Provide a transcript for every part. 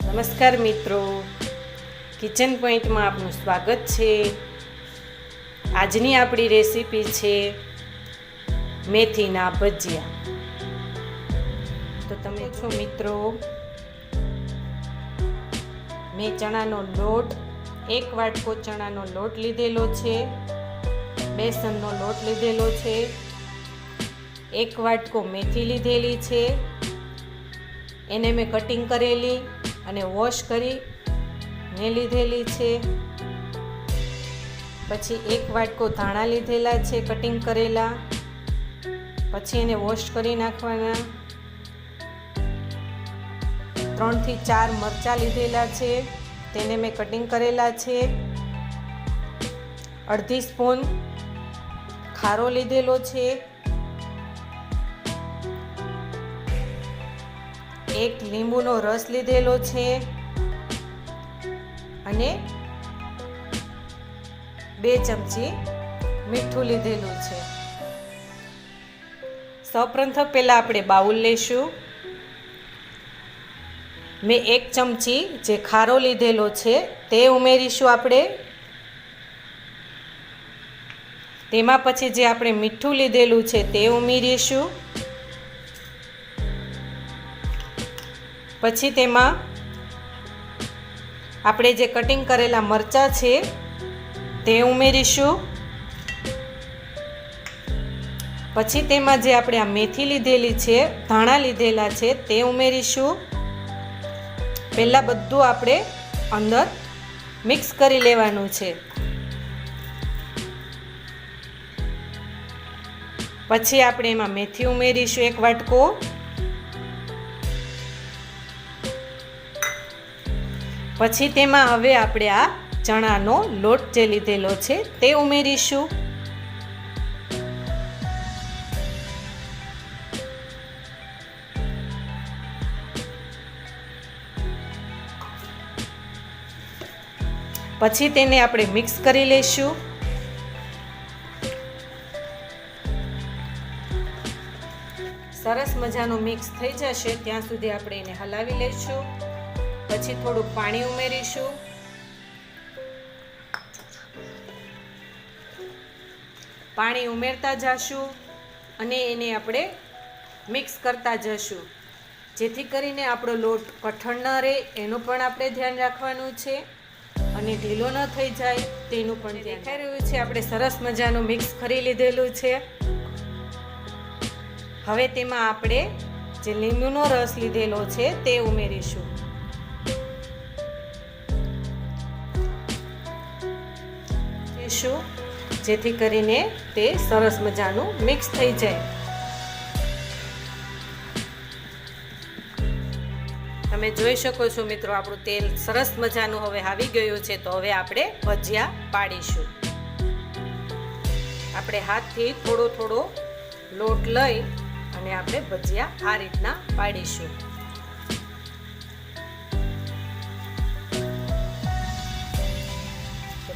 નમસ્કાર મિત્રો, કિચન પોઈન્ટમાં આપનું સ્વાગત છે। આજની આપણી રેસીપી છે મેથીના ભજીયા। તો તમે છો મિત્રો, મેં ચણાનો લોટ 1 વાટકો ચણાનો લોટ લીધેલો છે, બેસનનો લોટ લીધેલો છે, 1 વાટકો મેથી લીધેલી છે, એને મેં કટિંગ કરેલી અને વોશ કરી ને લીધેલી છે। પછી 1 વાટકો ધાણા લીધેલા છે કટિંગ કરેલા, પછી એને વોશ કરી નાખવાના। 3 થી 4 મરચાં લીધેલા છે, તેને મેં કટિંગ કરેલા છે। અડધી સ્પૂન ખારો લીધેલો છે, 1 લીંબુનો રસ લીધેલો છે અને 2 ચમચી મીઠું લીધેલું છે। સૌપ્રથમ પહેલા આપણે બાઉલ લઈશું। મેં 1 ચમચી જે ખારો લીધેલો છે તે ઉમેરીશું આપણે। તેમાં પછી જે આપણે મીઠું લીધેલું છે તે ઉમેરીશું। પછી તેમાં આપણે જે કટિંગ કરેલા મરચાં છે તે ઉમેરીશું। પછી તેમાં જે આપણે આ મેથી લીધેલી છે, ધાણા લીધેલા છે તે ઉમેરીશું। પહેલાં બધું આપણે અંદર મિક્સ કરી લેવાનું છે। પછી આપણે એમાં મેથી ઉમેરીશું 1 વાટકો, પછી તેમાં હવે આપણે આ ચણાનો લોટ જે લીધેલો છે તે ઉમેરીશું। પછી તેને આપણે મિક્સ કરી લઈશું। સરસ મજાનું મિક્સ થઈ જશે ત્યાં સુધી આપણે એને હલાવી લઈશું। પછી થોડું પાણી ઉમેરીશું। પાણી ઉમેરતા જશું અને એને આપણે મિક્સ કરતા જશું, જેથી કરીને આપણો લોટ કઠણ ન રહે એનું પણ આપણે ધ્યાન રાખવાનું છે અને ઢીલો ન થઈ જાય તેનું પણ દેખાઈ રહ્યું છે। આપણે સરસ મજાનું મિક્સ કરી લીધેલું છે। હવે તેમાં આપણે જે લીંબુનો રસ લીધેલો છે તે ઉમેરીશું। જેથી કરીને તે સરસ મજાનું મિક્સ થઈ જાય। તમે જોઈ શકો છો મિત્રો, આપણું તેલ સરસ મજાનું હવે આવી ગયું છે। તો હવે આપણે ભજીયા પાડીશું। આપણે હાથથી થોડો થોડો લોટ લઈ અને આપણે ભજીયા આ રીતના પાડીશું।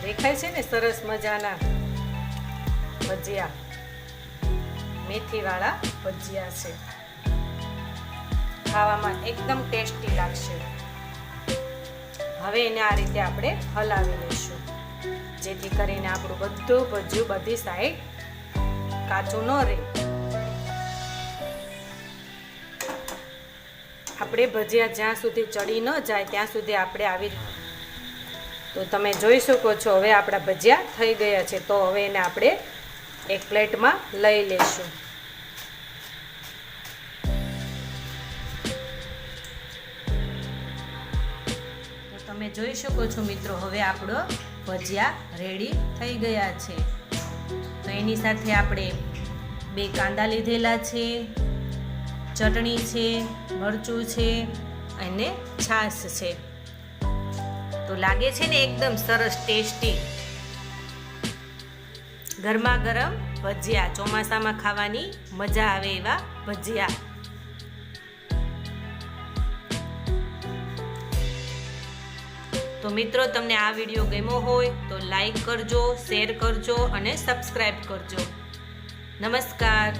દેખાય છે ને સરસ મજાના ભજીયા, મેથીવાળા ભજીયા છે। ખાવામાં એકદમ ટેસ્ટી લાગશે। હવે એને આ રીતે આપણે હલાવી લઈશું, જેથી કરીને આપણું બધું ભજીયું બધી સાઈડ કાચું ન રહે। આપણે ભજીયા જ્યાં સુધી ચડી ન જાય ત્યાં સુધી આપણે આવી, તો તમે જોઈ શકો છો હવે આપણા ભજીયા થઈ ગયા છે। તો હવે એને આપણે એક પ્લેટમાં લઈ લઈશું। તો તમે જોઈ શકો છો મિત્રો, હવે આપણો ભજીયા રેડી થઈ ગયા છે। તો એની સાથે આપણે 2 કાંદા લીધેલા છે, ચટણી છે, મરચું છે અને છાશ છે। તો લાગે છે ને એકદમ સરસ ટેસ્ટી ગરમા ગરમ ભજીયા, ચોમાસામાં ખાવાની મજા આવે એવા ભજીયા। તો મિત્રો, તમને આ વિડીયો ગમ્યો હોય તો લાઈક કરજો, શેર કરજો અને સબસ્ક્રાઈબ કરજો। નમસ્કાર।